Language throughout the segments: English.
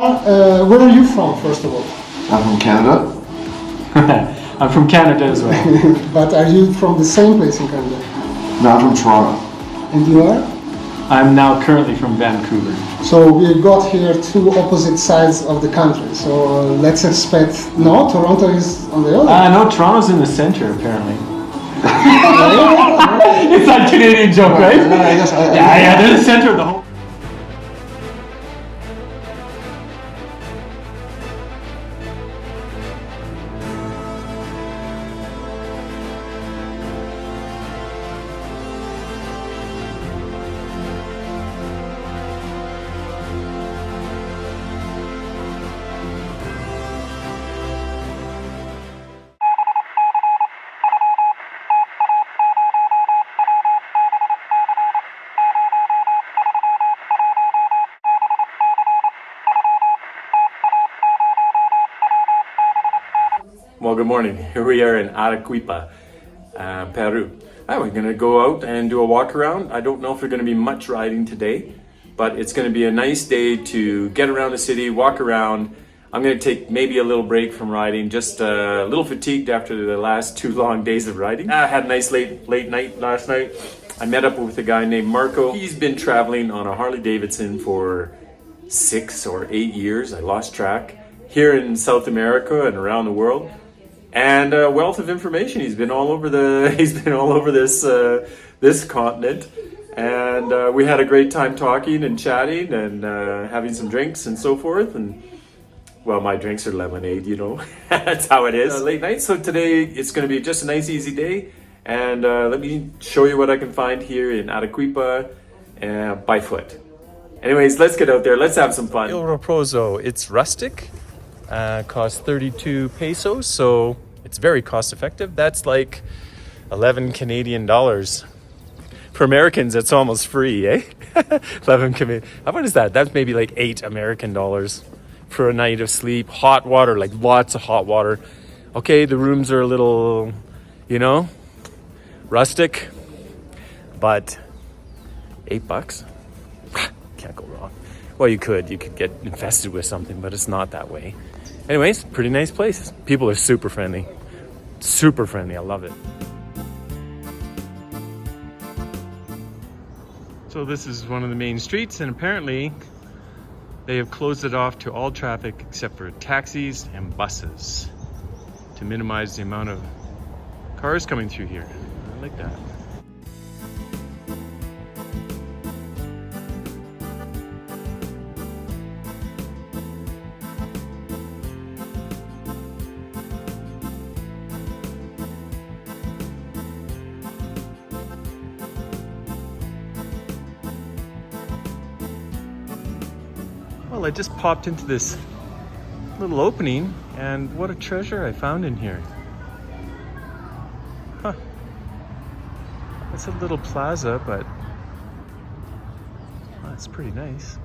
Where are you from, first of all? I'm from Canada. I'm from Canada as well. But are you from the same place in Canada? No, I'm from Toronto. And you are? I'm now currently from Vancouver. So we got here two opposite sides of the country. So let's expect... No, Toronto is on the other. No, Toronto's in the center apparently. It's that Canadian joke, right? Yeah, they're the center of the whole... Well, good morning. Here we are in Arequipa, Peru. We're going to go out and do a walk around. I don't know if there's going to be much riding today, but it's going to be a nice day to get around the city, walk around. I'm going to take maybe a little break from riding, just a little fatigued after the last 2 long days of riding. I had a nice late night last night. I met up with a guy named Marco. He's been traveling on a Harley Davidson for 6 or 8 years. I lost track. Here in South America and around the world. And a wealth of information. He's been all over this continent, and we had a great time talking and chatting and having some drinks and so forth. And well, my drinks are lemonade, you know. That's how it is. Late night. So today it's going to be just a nice, easy day. And let me show you what I can find here in Arequipa by foot. Anyways, let's get out there. Let's have some fun. Il Raposo. It's rustic. Costs 32 pesos, so it's very cost effective. That's like 11 Canadian dollars. For Americans, it's almost free, eh? 11 Canadian. How much is that? That's maybe like 8 American dollars for a night of sleep. Hot water, like lots of hot water. Okay, the rooms are a little, you know, rustic, but $8? Can't go wrong. Well, you could get infested with something, but it's not that way. Anyways, pretty nice place. People are super friendly. Super friendly, I love it. So this is one of the main streets, and apparently they have closed it off to all traffic except for taxis and buses to minimize the amount of cars coming through here. I like that. Well, I just popped into this little opening, and what a treasure I found in here. Huh. It's a little plaza, but well, it's pretty nice.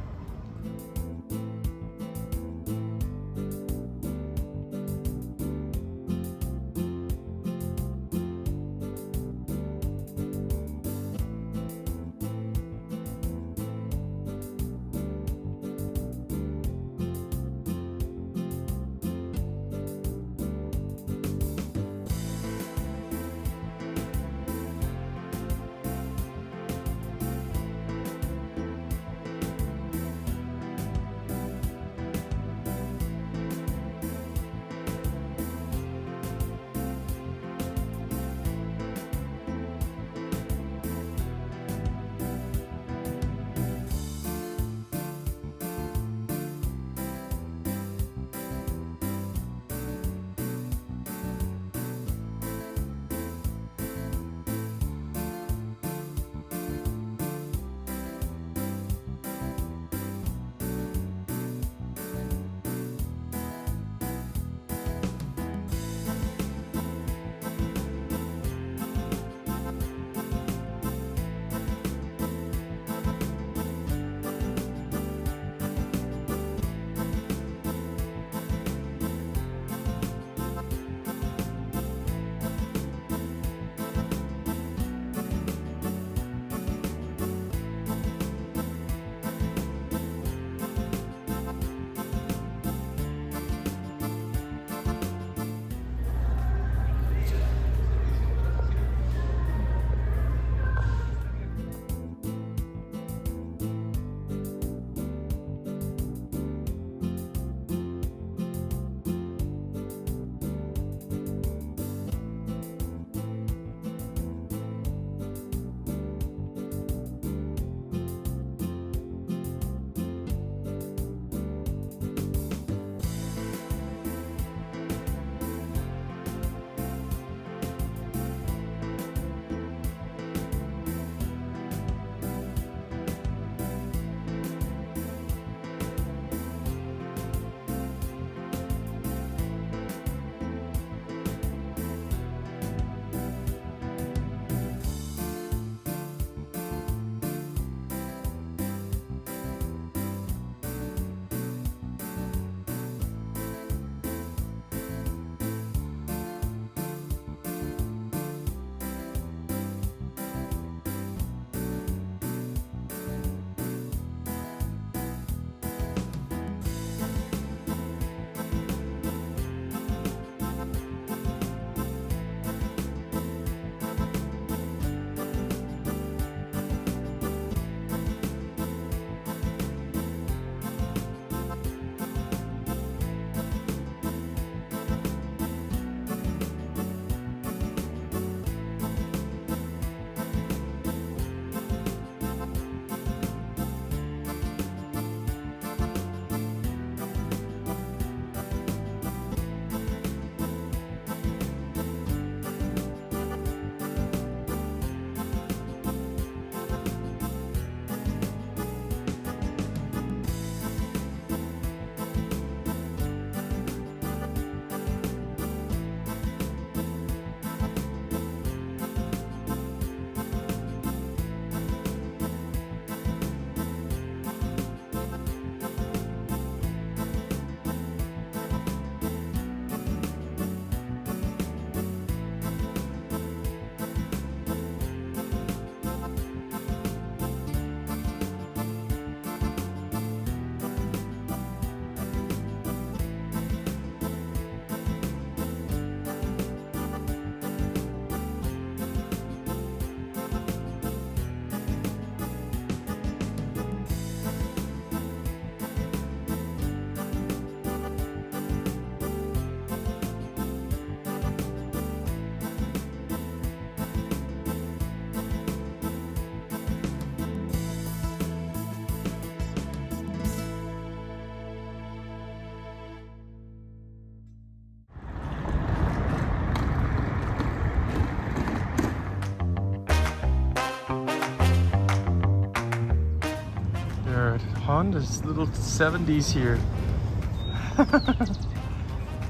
fun. There's little 70s here.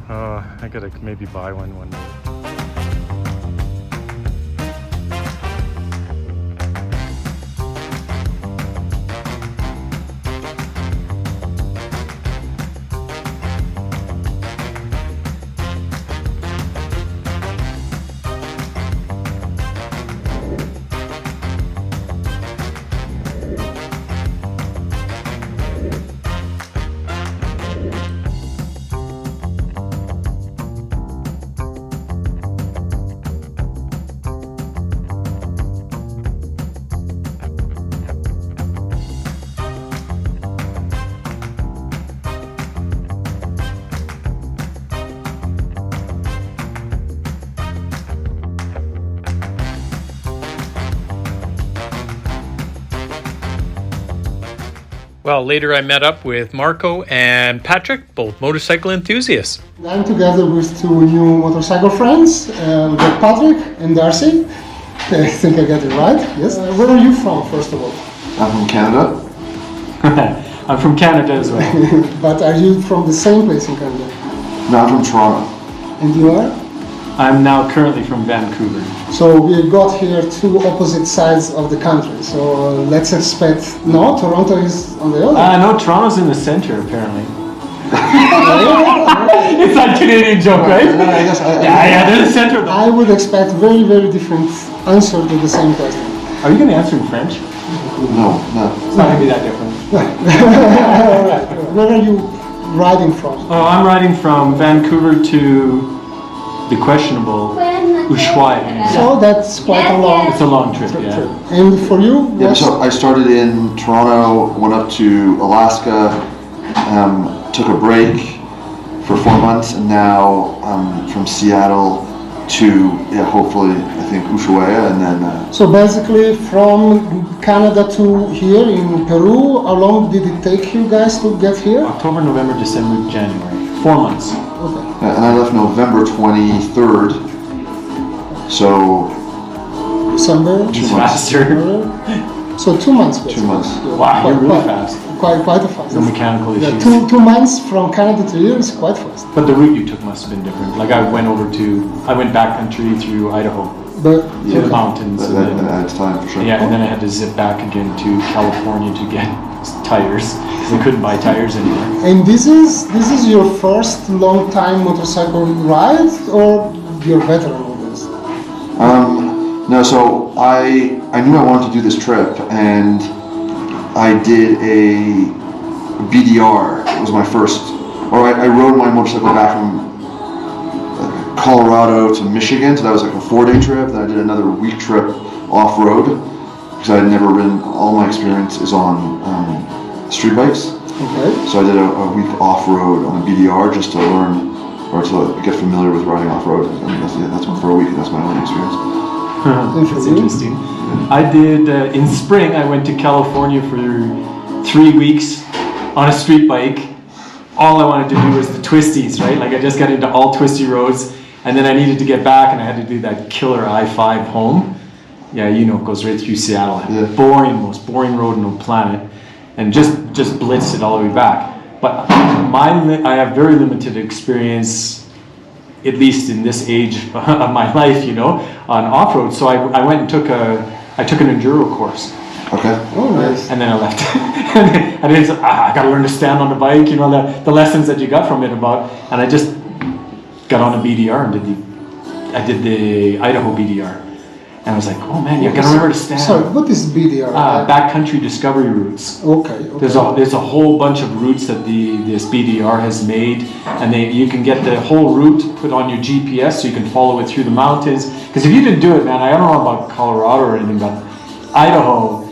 Oh, I gotta maybe buy one day. Well, later I met up with Marco and Patrick, both motorcycle enthusiasts. I'm together with two new motorcycle friends, Patrick and Darcy. I think I got it right, yes. Where are you from, first of all? I'm from Canada. I'm from Canada as well. But are you from the same place in Canada? No, I'm from Toronto. And you are? I'm now currently from Vancouver. So we got here two opposite sides of the country. So let's expect, no, Toronto is on the other. No, Toronto's in the center apparently. It's a Canadian joke, right? Yeah, they're the center of the... I would expect very, very different answer to the same question. Are you going to answer in French? No. It's not going to be that different. Alright. Where are you riding from? Oh, I'm riding from Vancouver to the questionable Ushuaia. So that's quite a long It's a long trip, trip. yeah. And for you? Yeah, what's- so I started in Toronto, went up to Alaska, took a break for 4 months, and now from Seattle to, hopefully, I think Ushuaia, and then... So basically from Canada to here in Peru, how long did it take you guys to get here? October, November, December, January. 4 months. Okay. and I left November 23rd, so December? 2 months. Faster. So 2 months basically. 2 months. Yeah, Wow, you're really quite, fast. Quite a fast. No mechanical Yeah, issues. 2 months from Canada to here is quite fast. But the route you took must have been different. Like I went backcountry through Idaho, But to the mountains, and That then, adds time for sure. yeah, and then I had to zip back again to California to get tires because I couldn't buy tires anymore. and this is your first long time motorcycle ride, or you're veteran of this? No, so I knew I wanted to do this trip, and I did a BDR. It was my first, or I rode my motorcycle back from Colorado to Michigan, so that was like a 4-day trip. Then I did another week trip off-road, because I had never ridden. All my experience is on street bikes. Okay. So I did a week off-road on a BDR just to learn, or to get familiar with riding off-road. And that's one for a week, and that's my only experience. That's interesting. I did, in spring, I went to California for 3 weeks on a street bike. All I wanted to do was the twisties, right? Like I just got into all twisty roads, and then I needed to get back and I had to do that killer I-5 home. Yeah, you know, it goes right through Seattle. Yeah. Boring, most boring road on the planet. And just blitzed it all the way back. But I have very limited experience, at least in this age of my life, you know, on off-road. So I went and took an enduro course, Okay. Oh, nice. and then I left. And I got to learn to stand on the bike, you know, the lessons that you got from it about. And I just got on a BDR and I did the Idaho BDR. And I was like, oh man, you got to remember to stand. Sorry, what is BDR? Backcountry discovery routes. Okay. There's a whole bunch of routes that this BDR has made, and you can get the whole route put on your GPS so you can follow it through the mountains. Because if you didn't do it, man, I don't know about Colorado or anything, but Idaho,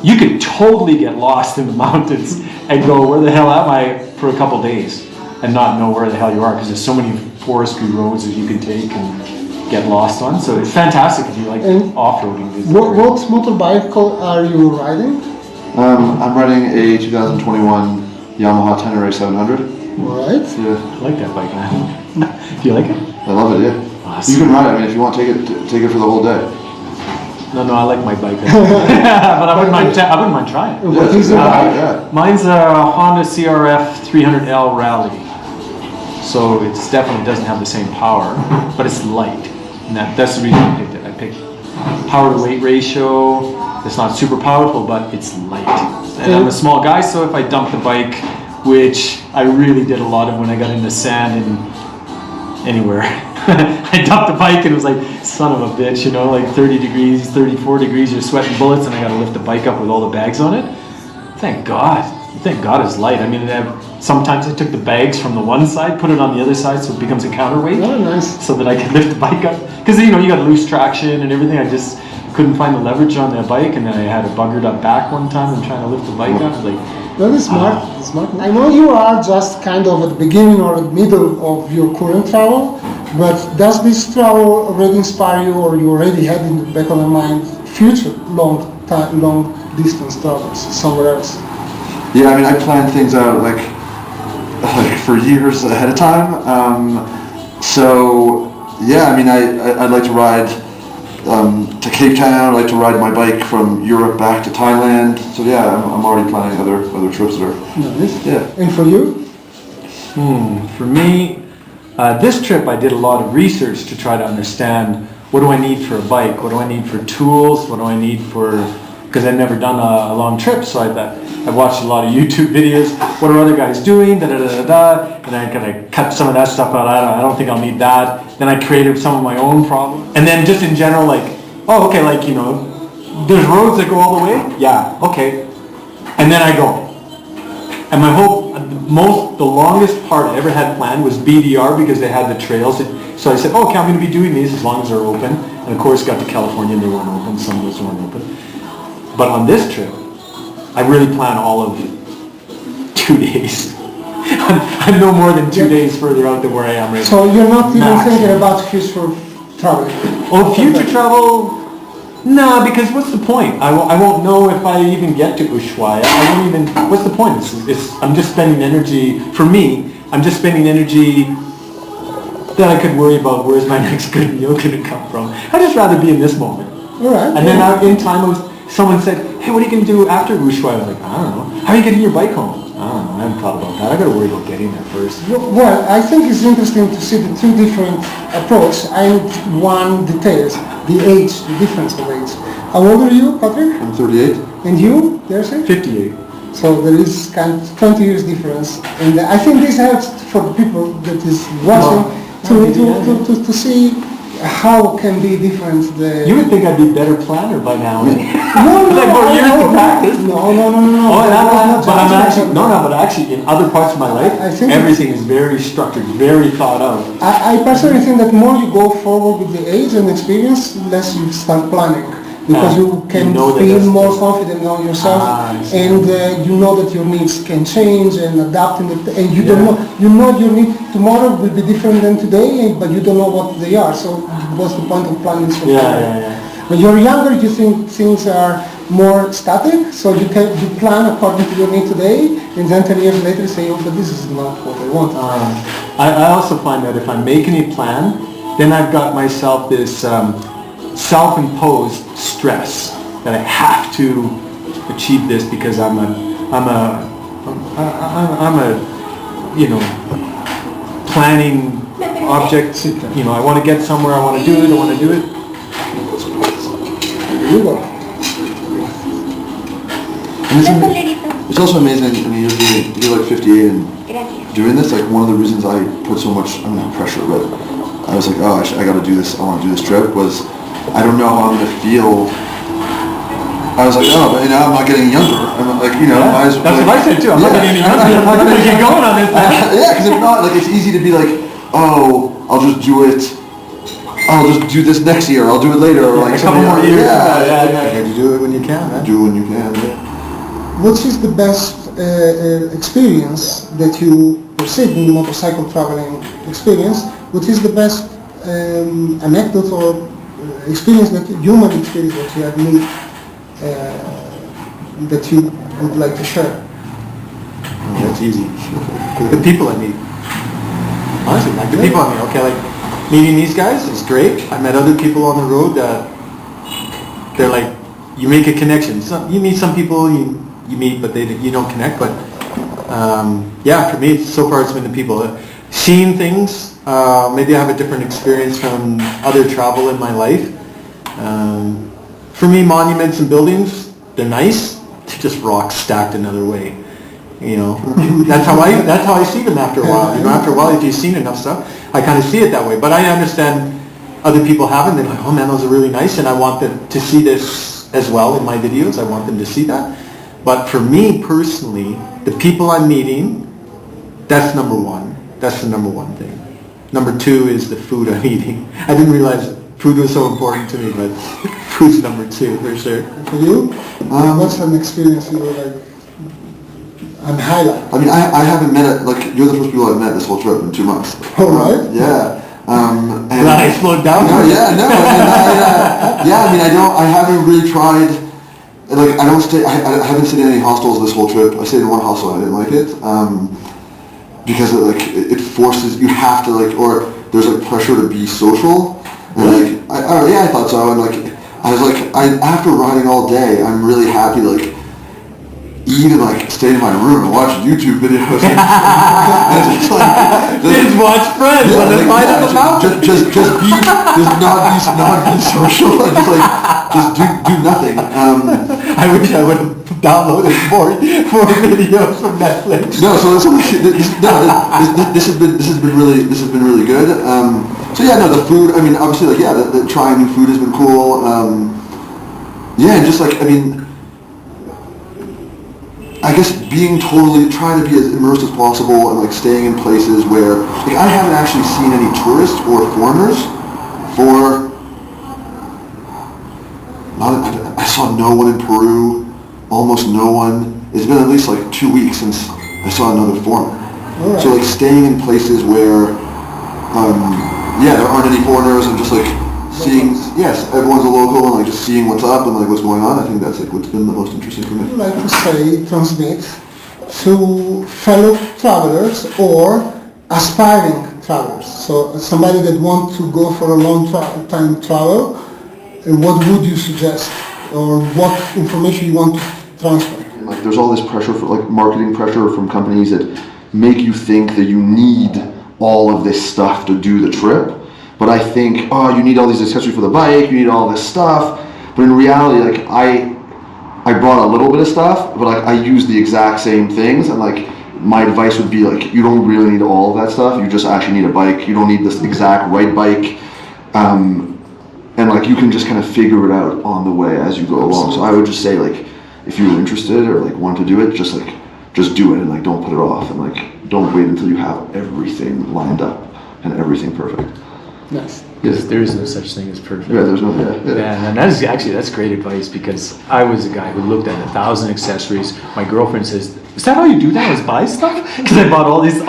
you could totally get lost in the mountains and go, where the hell am I, for a couple days, and not know where the hell you are, because there's so many forestry roads that you can take and get lost on. So it's fantastic if you like off-roading. What motorbike are you riding? I'm riding a 2021 Yamaha Tenere 700. Right. Yeah, I like that bike, man. Do you like it? I love it. Yeah. Awesome. You can ride it. I mean, if you want, take it for the whole day. No, I like my bike. But I wouldn't mind trying. What is your bike? Yeah. Mine's a Honda CRF 300L Rally. So it definitely doesn't have the same power, but it's light. And that's the reason I picked it. I picked power to weight ratio. It's not super powerful, but it's light. And I'm a small guy, so if I dump the bike, which I really did a lot of when I got into sand and anywhere, I dumped the bike and it was like, son of a bitch, you know, like 30 degrees, 34 degrees, you're sweating bullets, and I got to lift the bike up with all the bags on it. Thank God it's light. I mean, sometimes I took the bags from the one side, put it on the other side, so it becomes a counterweight. Oh, nice. So that I could lift the bike up. Because, you know, you got loose traction and everything. I just couldn't find the leverage on that bike, and then I had a buggered up back one time and trying to lift the bike up. Like, Very smart. Smart. I know you are just kind of at the beginning or the middle of your current travel, but does this travel already inspire you, or you already had in the back of your mind future long distance travels somewhere else? Yeah, I mean, I plan things out like for years ahead of time. So yeah, I mean, I'd like to ride to Cape Town. I'd like to ride my bike from Europe back to Thailand. So yeah, I'm already planning other trips there. Nice. Yeah. And for you? For me, this trip I did a lot of research to try to understand what do I need for a bike, what do I need for tools, what do I need for, because I've never done a long trip, so I watched a lot of YouTube videos, what are other guys doing, and I kind of cut some of that stuff out. I don't think I'll need that. Then I created some of my own problems. And then just in general, like, oh, okay, like, you know, there's roads that go all the way? Yeah, okay. And then I go. And my the longest part I ever had planned was BDR, because they had the trails. So I said, oh, okay, I'm going to be doing these as long as they're open. And of course, got to California and they weren't open. Some of those weren't open. But on this trip, I really plan all of 2 days. I'm no more than 2 days further out than where I am right now. So you're not even Max. thinking about future travel? Oh, future travel? Nah, because what's the point? I won't know if I even get to Ushuaia. I won't even, what's the point? I'm just spending energy, for me, I'm just spending energy that I could worry about where's my next good meal going to come from. I'd just rather be in this moment. All right. And then in time, someone said, hey, what are you going to do after Ushuaia? I was like, I don't know. How are you getting your bike home? I don't know. I haven't thought about that. I got to worry about getting there first. Well, I think it's interesting to see the two different approaches, and one details the age, the difference of age. How old are you, Patrick? I'm 38. And you, Darcy? 58. So there is kind of 20 years difference, and I think this helps for the people that is watching to see how can be different. You would think I'd be a better planner by now. No, like more years to practice. No. But actually, in other parts of my life, I think everything is very structured, very thought out. I personally think that more you go forward with the age and experience, less you start planning. Because you can feel more confident on yourself, and you know that your needs can change and adapt, and you don't know. You know your need tomorrow will be different than today, but you don't know what they are. So what's the point of planning for tomorrow? When you're younger, you think things are more static, so you plan according to your need today, and then 10 years later say, oh, but this is not what I want. I also find that if I'm making a plan, then I've got myself this self-imposed stress that I have to achieve this because I'm a you know, planning object. You know, I want to get somewhere. I want to do it. I want to do it. And it's also amazing. I mean, you're like 58 and doing this. Like one of the reasons I put so much, I don't know, pressure, but I was like, oh, I got to do this. I want to do this trip. Was I don't know how I'm going to feel. I was like, oh, but now I'm not getting younger. I'm like, you know, that's what I said too. I'm not getting any younger. I'm going to get going on this. Yeah, because if not, like, it's easy to be like, oh, I'll just do it. I'll just do this next year. I'll do it later, or like a couple more years. Yeah. You do it when you can. Man. Do it when you can. Yeah. What is the best experience that you perceive in motorcycle traveling experience? What is the best anecdote or experience, that human experience that you have made that you would like to share? Oh, that's easy. The people I meet. Honestly, like the people I meet. Okay, like meeting these guys is great. I met other people on the road that they're like, you make a connection. You meet some people, you meet, but you don't connect. But yeah, for me, so far it's been the people. Seeing things, maybe I have a different experience from other travel in my life. For me, monuments and buildings, they're nice. They're just rocks stacked another way. You know, that's how I see them after a while. You know, after a while, if you've seen enough stuff, I kind of see it that way. But I understand other people haven't. They're like, oh man, those are really nice, and I want them to see this as well in my videos. I want them to see that. But for me personally, the people I'm meeting, that's number one. That's the number one thing. Number two is the food I'm eating. I didn't realize food was so important to me, but food's number two for sure. For you, what's an experience you were like and highlight? I mean, I haven't met it, like, you're the first people I've met this whole trip in 2 months. All right. Yeah. And Glad I slowed down. No, yeah, no. I mean, I haven't really tried, like, I haven't stayed in any hostels this whole trip. I stayed in one hostel and I didn't like it. Because it forces, you have to, like, or there's like pressure to be social. And like, I thought so. And like, I was like, after riding all day, I'm really happy, like, even like stay in my room and watch YouTube videos. And Just watch Friends on the side of the mountain. Just not be social. Just do nothing. I wish I would have downloaded more videos from Netflix. No, so this has been really good. So yeah, no, the food. I mean, obviously, like, yeah, the trying new food has been cool. Yeah, and just like, I mean, I guess trying to be as immersed as possible and like staying in places where, like, I haven't actually seen any tourists or foreigners for, I saw no one in Peru, almost no one. It's been at least like 2 weeks since I saw another foreigner. Right. So like staying in places where, yeah, there aren't any foreigners and just like seeing, yes, everyone's a local and like just seeing what's up and like what's going on. I think that's like what's been the most interesting for me. I would like to transmit to fellow travelers or aspiring travelers. So somebody that wants to go for a long time travel, what would you suggest or what information you want to transfer? Like there's all this pressure for like marketing pressure from companies that make you think that you need all of this stuff to do the trip. But I think, oh, you need all these accessories for the bike, you need all this stuff. But in reality, like I brought a little bit of stuff, but like I use the exact same things. And like my advice would be like, you don't really need all of that stuff. You just actually need a bike. You don't need this exact right bike. And like you can just kind of figure it out on the way as you go along. So I would just say, like, if you're interested or like want to do it, just do it and like don't put it off and like don't wait until you have everything lined up and everything perfect. Yes. Yes, there is no such thing as perfect. Yeah, there's no, Yeah, and that's great advice because I was a guy who looked at 1,000 accessories. My girlfriend says, "Is that how you do that? Is buy stuff?" Because I bought all these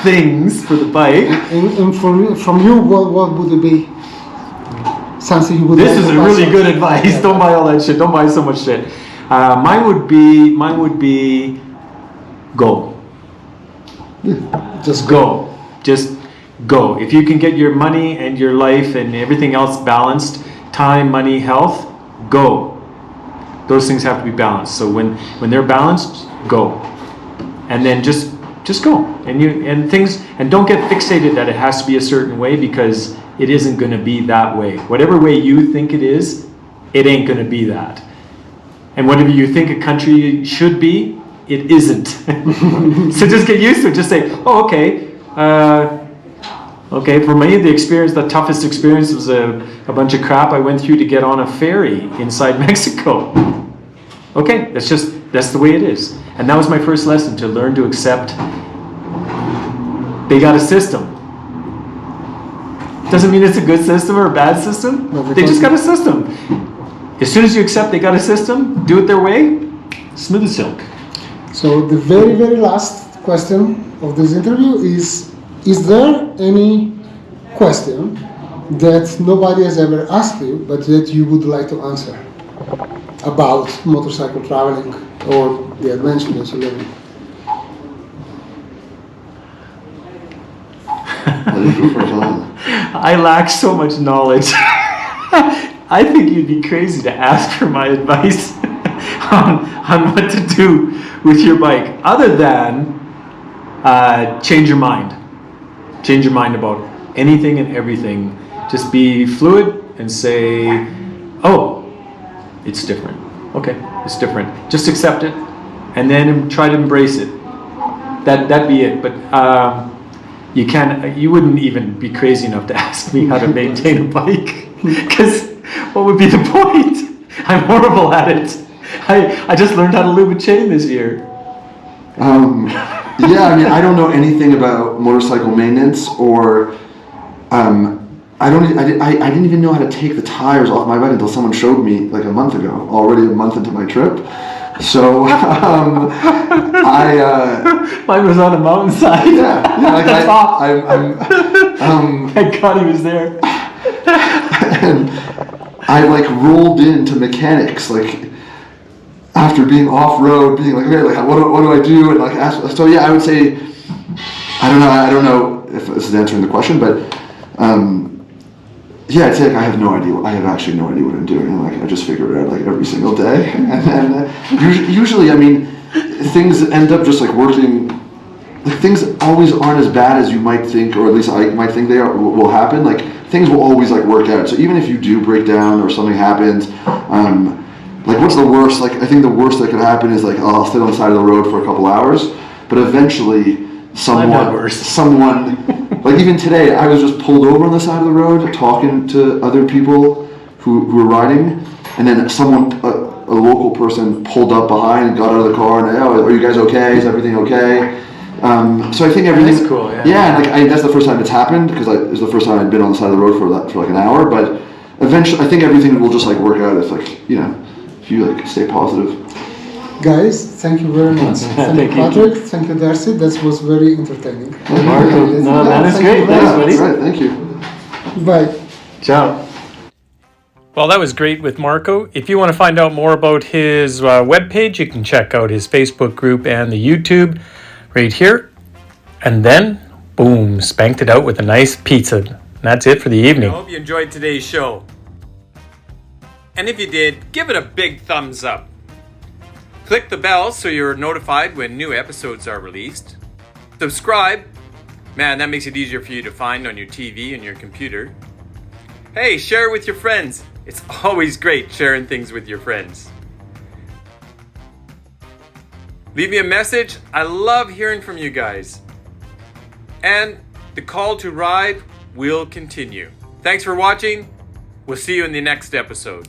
things for the bike. And from you, what would it be? Something you would. This is a really good advice. Don't buy all that shit. Don't buy so much shit. Mine would be go. Just go. Just go. If you can get your money and your life and everything else balanced, time, money, health, go. Those things have to be balanced. So when they're balanced, go. And then just go. And don't get fixated that it has to be a certain way because it isn't going to be that way. Whatever way you think it is, it ain't going to be that. And whatever you think a country should be, it isn't. So just get used to it. Just say, oh, okay. Okay, for me, the toughest experience was a bunch of crap I went through to get on a ferry inside Mexico. Okay, that's the way it is. And that was my first lesson, to learn to accept they got a system. Doesn't mean it's a good system or a bad system. No, they just got a system. As soon as you accept they got a system, do it their way, smooth as silk. So the very, very last question of this interview is there any question that nobody has ever asked you, but that you would like to answer about motorcycle traveling or the adventure that you're living? I lack so much knowledge. I think you'd be crazy to ask for my advice on what to do with your bike, other than change your mind. Change your mind about anything and everything. Just be fluid and say, oh, it's different. Okay, it's different. Just accept it and then try to embrace it. That'd be it. But you wouldn't even be crazy enough to ask me how to maintain a bike, because what would be the point? I'm horrible at it. I just learned how to lube a chain this year. Yeah, I mean, I don't know anything about motorcycle maintenance, or I didn't even know how to take the tires off my bike until someone showed me like a month ago, already a month into my trip. So mine was on a mountainside. Yeah, like Thank God he was there. And I like rolled into mechanics like after being off road, being like, okay, like what do I do? And like ask. So yeah, I would say I don't know if this is answering the question, but yeah, I'd say like I have actually no idea what I'm doing. Like I just figure it out like every single day, and usually, I mean, things end up just like working. Like things always aren't as bad as you might think, or at least I might think they will happen. Like things will always like work out. So even if you do break down or something happens, like what's the worst? Like I think the worst that could happen is like I'll sit on the side of the road for a couple hours, but eventually someone. Like even today, I was just pulled over on the side of the road talking to other people who were riding, and then a local person pulled up behind and got out of the car and, oh, are you guys okay? Is everything okay? So I think everything. That's cool. Yeah. Yeah, and like that's the first time it's happened, because it was the first time I'd been on the side of the road for like an hour. But eventually, I think everything will just like work out if if you like stay positive. Guys, thank you very much. Thank you, Patrick. Thank you, Darcy. That was very entertaining. Marco, no, that is great. Thanks, buddy. Right, thank you. Bye. Ciao. Well, that was great with Marco. If you want to find out more about his webpage, you can check out his Facebook group and the YouTube right here. And then, boom, spanked it out with a nice pizza. And that's it for the evening. I hope you enjoyed today's show. And if you did, give it a big thumbs up. Click the bell so you're notified when new episodes are released. Subscribe. Man, that makes it easier for you to find on your TV and your computer. Hey, share it with your friends. It's always great sharing things with your friends. Leave me a message. I love hearing from you guys. And the call to ride will continue. Thanks for watching. We'll see you in the next episode.